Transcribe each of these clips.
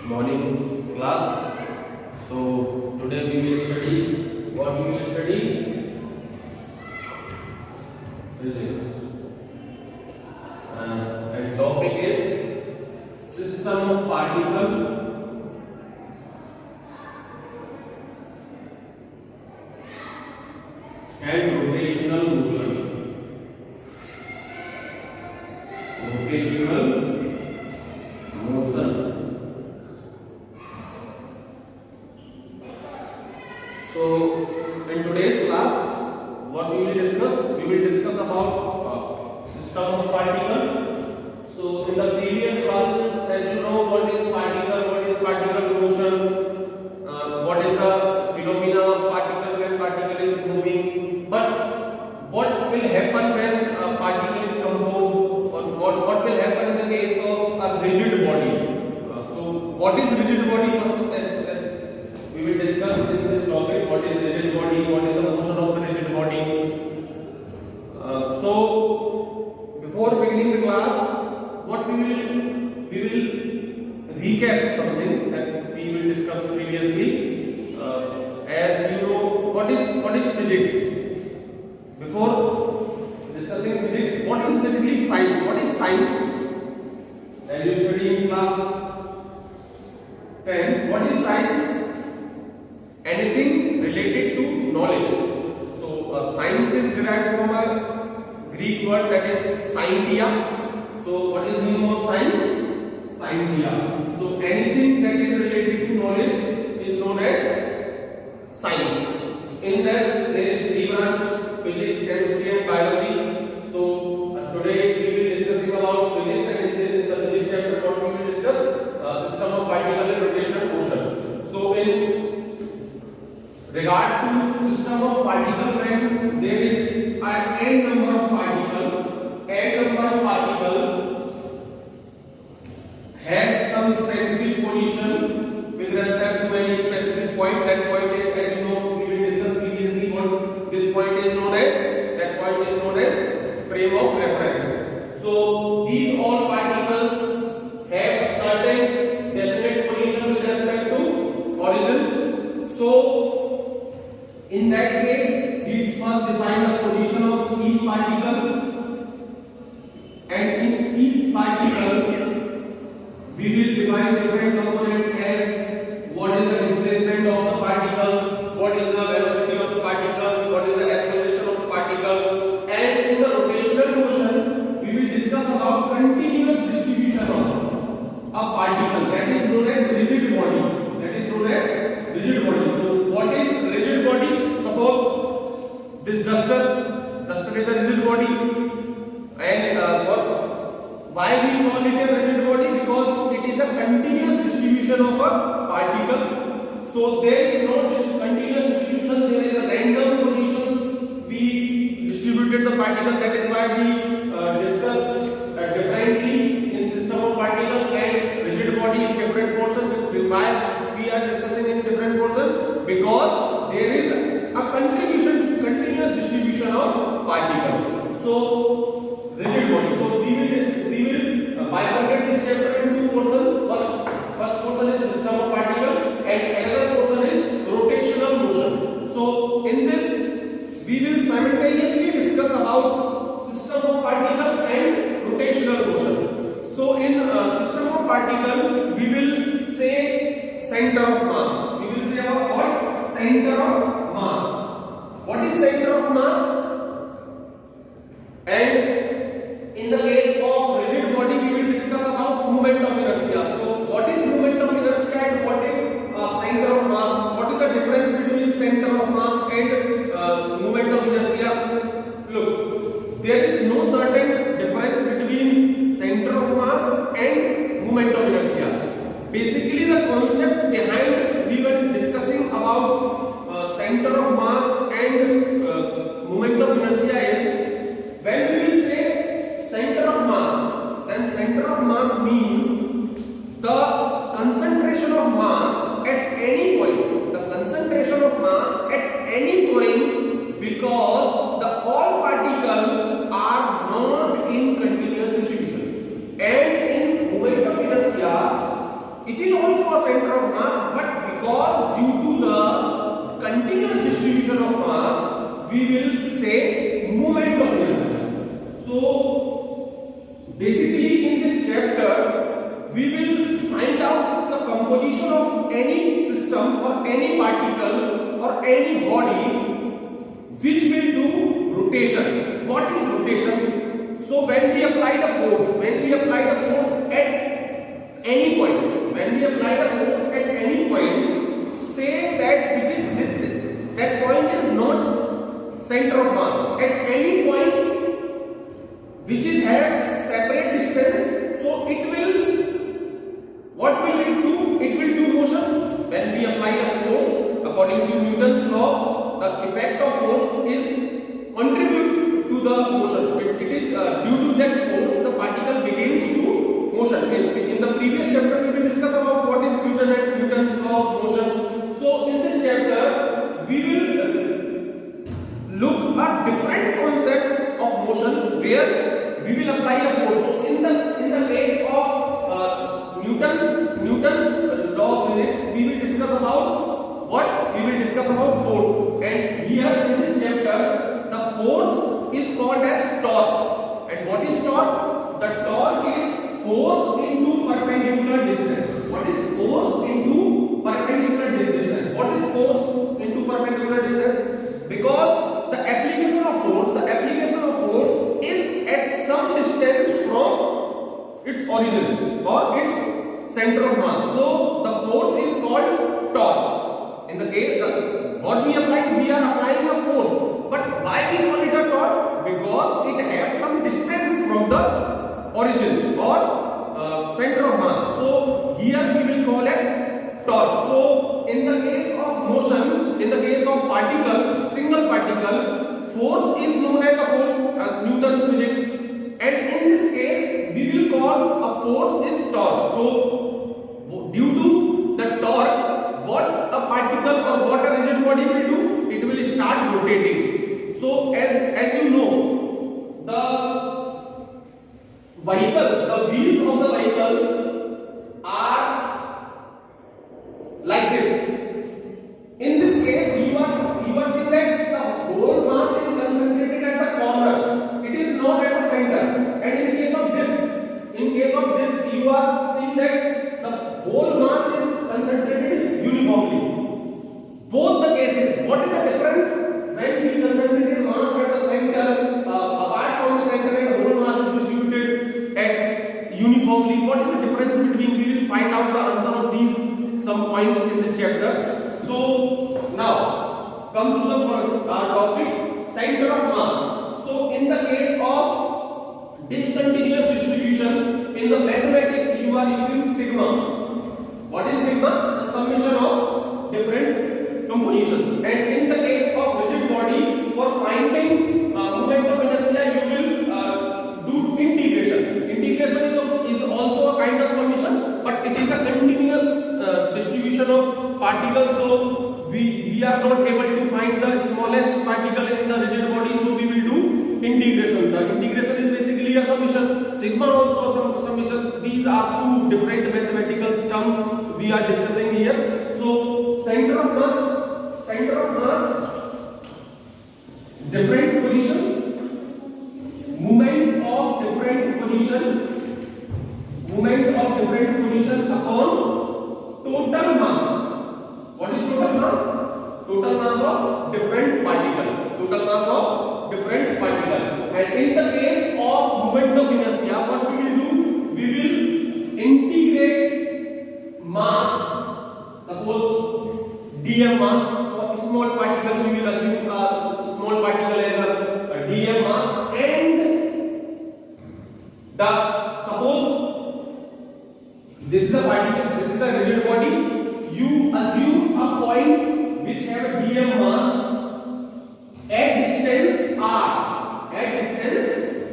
morning class. So today we will study what we will study physics and topic is system of particle and rotational motion. Rotational motion. So in today's class, what we will discuss? We will discuss about system of particle. So in the previous classes, as you know, what is particle motion, what is the phenomena of particle when particle is moving. But what will happen when a particle is composed, or what will happen in the case of a rigid body? So what is rigid body? First, as we will discuss in this topic, what is rigid body, what is the motion of the rigid body. So before beginning the class, what we will recap something that we will discuss previously. As you know, what is physics? Before discussing physics, what is basically science? What is science? As you study in class 10, what is science? Anything related to knowledge. So science is derived from a Greek word that is scientia. So what is the meaning of science? Scientia. So anything that is related to knowledge is known as science. In this there is three branches: physics, chemistry and biology. So today we will be discussing about physics, and in the physics chapter what we will discuss system of particle and rotation motion. So in regard to system of particle, when there is an n number of particles, has some specific position with respect to any specific point. That point is, as you know, we will discuss previously what this point is known as. That point is known as frame of reference. So these all particles have certain definite position with respect to origin. So in that case, we must define the position of each particle, and in each particle we will define different component as what is the displacement of the particles, what is the velocity of the particles, what is the acceleration of the particle, and in the rotational motion we will discuss about continuous distribution of a particle, that is known as rigid body. So what is rigid body? Suppose this duster is a rigid body, and why we call it a rigid body? Because it is a continuous distribution of a particle. So there is no continuous distribution, there is a random positions we distributed the particle. That is why we discuss differently in system of particle and rigid body in different portions. Why we are discussing in different portions? Because there is a continuous distribution of particle. So rigid body. So we will bifurcate this chapter in two portions. First portion is system of particle, and another portion is rotational motion. So in this we will simultaneously discuss about system of particle and rotational motion. So in system of particle we will say center of mass. We will say about what? Center of mass. What is center of mass? And in the case of rigid body we will discuss about moment of inertia. So what is moment of inertia and what is center of mass? What is the difference between center of mass and moment of inertia? Look, there is no certain difference between center of mass and moment of inertia. Basically the concept behind we were discussing about center of mass and moment of inertia is, when we will say center of mass, then center of mass means the concentration of mass at any point. The concentration of mass at any point, because the all particles are not in continuous distribution. And in moment of inertia, it is also a center of mass, but because due to the continuous distribution of mass, we will say moment of inertia. So basically in this chapter we will find out the composition of any system or any particle or any body which will do rotation. What is rotation? So when we apply the force at any point, say that it is that point is not center of mass. At any point which is has separate distance, so it will, what will it do? It will do motion. When we apply a force according to Newton's law, the effect of force is contribute to the motion. It is due to that force the particle begins to motion. In the previous chapter we will discuss about what is Newton's law of motion. So in this chapter we will look at different concept of motion where we will apply a force. So in the case of Newton's law of physics, we will discuss about what? We will discuss about force. And here in this chapter, the force is called as torque. And what is torque? The torque is force into perpendicular distance. What is force into perpendicular distance? What is force into perpendicular distance? Because the application of force is at some distance from its origin or its center of mass. So the force is called torque. In the case, what we are applying a force. But why we call it a torque? Because it has some distance from the origin or center of mass. So here we will call it torque. So in the case of motion, in the case of particle, single particle, force is known as a force as Newton's physics. And in this case, we will call a force is torque. So due to the torque, what a particle or what a rigid body will do? It will start rotating. So as you know, the vehicles, the wheels of the vehicles are like this. In this case, you are seeing that the whole mass is concentrated at the corner. It is not at the center. And in case of this, you are seeing that the whole mass is concentrated uniformly. Both the cases, what is the difference? When we concentrated mass at the center, apart from the center, and whole mass is distributed at uniformly. What is the difference between? We will find out the answer of these some points in this chapter. So now come to the topic center of mass. So in the case of discontinuous distribution, in the mathematics you are using sigma. What is sigma? The summation of different compositions. And in the case of rigid body, for finding moment of inertia, you will do integration. Integration is also a kind of summation, but it is a continuous distribution of particles. So we are not able to find the smallest particle in the rigid body, so we will do integration. The integration is basically a summation. Sigma also a summation. These are two different mathematical terms we are discussing here. So center of mass, different position, movement of different position upon total mass. What is total mass? Total mass of different particle. And in the case of moment of inertia, what we will do? We will integrate mass. Suppose dm mass, for a small particle we will assume a small particle as a dm mass, and suppose this is a particle, this is a rigid body. You assume a point which have a dm mass at distance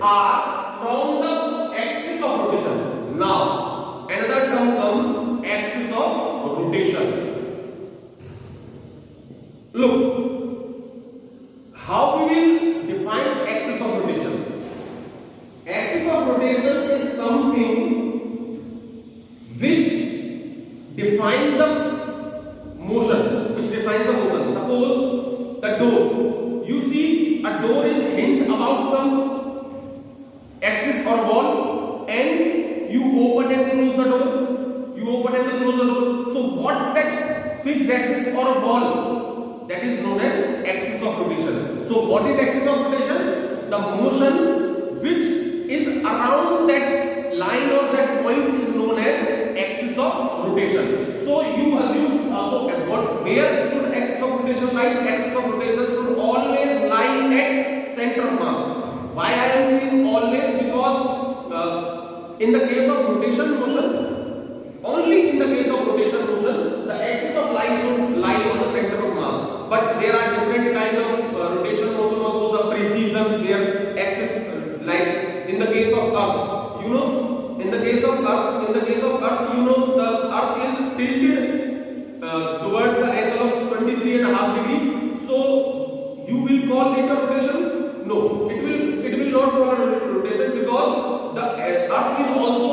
r from the axis of rotation. Now another term comes, axis of rotation. Look, how we will define axis of rotation? Axis of rotation is something which define the motion, which defines the motion. Suppose the door, you see a door is hinged about some axis or wall, and you open and close the door. You open and close the door. So what that fixed axis or a wall, that is known as axis of rotation. So what is axis of rotation? The motion which is around that line or that point is known as axis of rotation. So you assume, where should axis of rotation lie? Axis of rotation should always lie at center of mass. Why I am saying always? Because in the case of rotation motion, only in the case of rotation motion, the axis of lie should lie on the center of mass. But there are different kind of rotation motion also, the precision where axis, like in the case of Earth, you know, in the case of Earth, you know, the Earth is tilted towards the angle of 23.5 degree. So you will call it a rotation? No, it will not call a rotation, because the Earth is also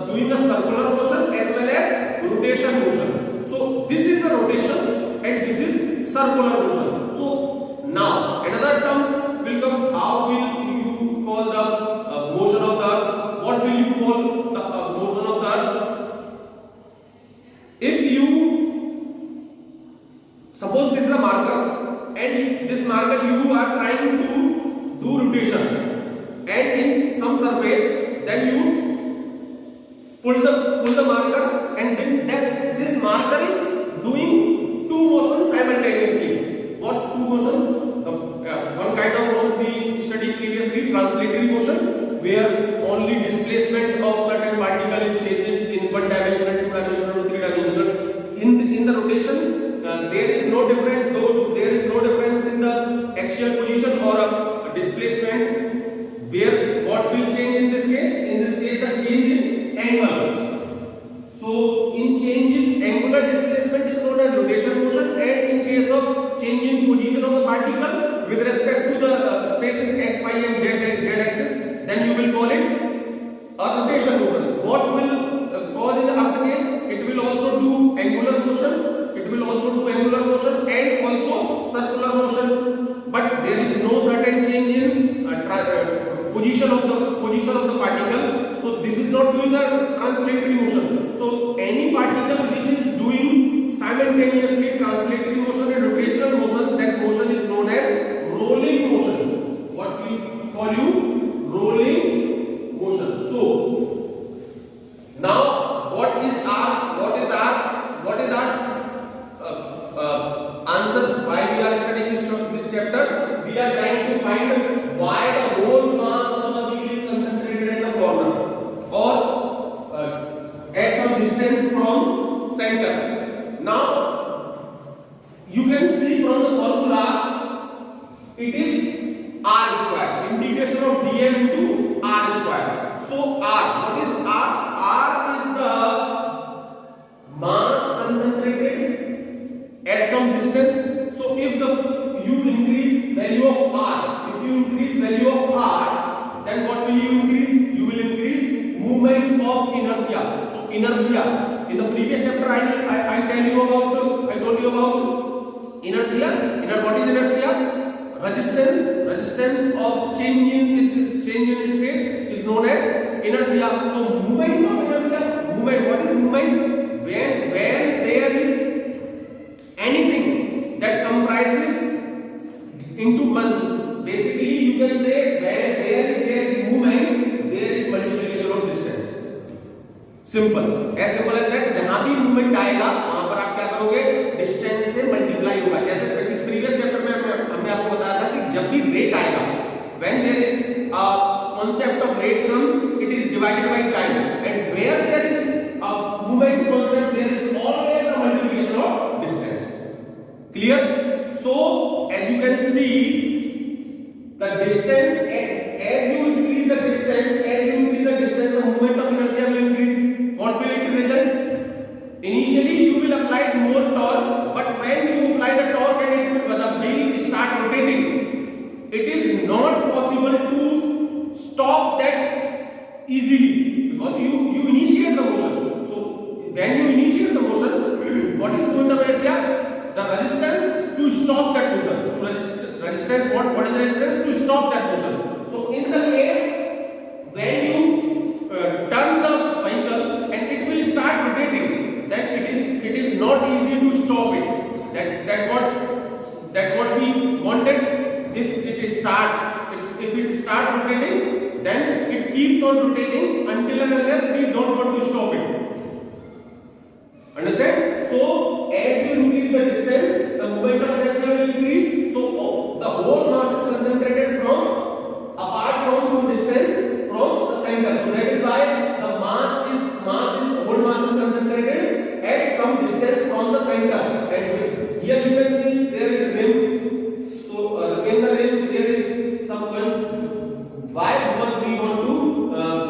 doing a circular motion as well as rotation motion. So this is a rotation and this is circular motion. So now another term will come. How will you call the motion of the Earth? What will you call the motion of the Earth? If you suppose this is a marker, and this marker you are trying to do rotation, and in some surface, then you pull the marker, and then this marker is doing two motions simultaneously. What two motions? One kind of motion we studied previously, translatory motion, where only displacement of certain particle is changes in one dimension, two dimension, or three dimension. In the rotation, there is no difference. Though there is no difference in the axial position or a displacement, where what will change in this case? In this case, the change in angle. So in change in angular displacement is known as rotation motion, and in case of change in position of the particle with respect to the spaces x, y, and z axis, then you will call it a rotation motion. What will cause in the Earth case? It will also do angular motion, it will also do angular motion, and also circular motion. But there is no certain change in position of the particle. So this is not doing a translatory motion. So any particle which is doing simultaneously translatory motion and rotational motion, that motion is known as rolling motion. What we call you? Rolling motion. So now what is our answer? Why we are studying this chapter? We are trying to find why the whole mass of the wheel is concentrated at the corner or at some distance from center. Now you can see from the formula, it is r square, integration of dm into r square. So r, what is r? R is the mass concentrated at some distance. So if you increase value of r, then what will you increase? You will increase movement of inertia. So inertia, in the previous chapter I told you about inertia. What is inertia? Resistance of change in state is known as inertia. So movement of inertia, what is movement? When there is anything that comprises into one, basically you can say where there is movement, there is multiplication of distance. Simple, as simple as that. जहां भी movement आएगा वहां पर आप क्या करोगे? Distance से multiply होगा. जैसे प्रीवियस चैप्टर में हमने आपको बताया था कि जब भी रेट आएगा, when there is a concept of rate comes, it is divided by time, and where there is a movement concept, there is always a multiplication of distance. Clear? So as you can see, the distance, as you increase the distance, the moment of inertia will increase. What will it result? Initially you will apply more torque, but when you apply the torque and the wheel start rotating, it is not possible to stop that easily, because you initiate the motion. So when you initiate initiate the motion, what is moment of inertia? The resistance to stop that motion. Resistance, what is resistance? To stop that motion. So in the case when you turn the vehicle and it will start rotating, then it is not easy to stop it. That what we wanted. If it start rotating, then it keeps on rotating until and unless we don't want to stop it. Understand? So as you increase the distance, the moment of inertia will increase. So the whole mass is concentrated apart from some distance from the center. So that is why the whole mass is concentrated at some distance from the center. And here you can see there is a rim. So in the rim there is some current. Why? Because we want to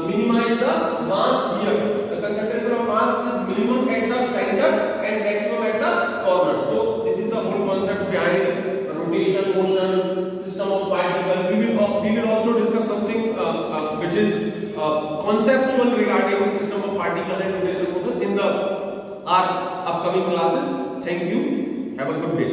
minimize the mass here. The concentration of mass is minimum at the center and maximum at the corner. So this is the whole concept behind rotation, motion, system of particle. We will also discuss something which is conceptual regarding system of particle and rotation motion in our upcoming classes. Thank you. Have a good day.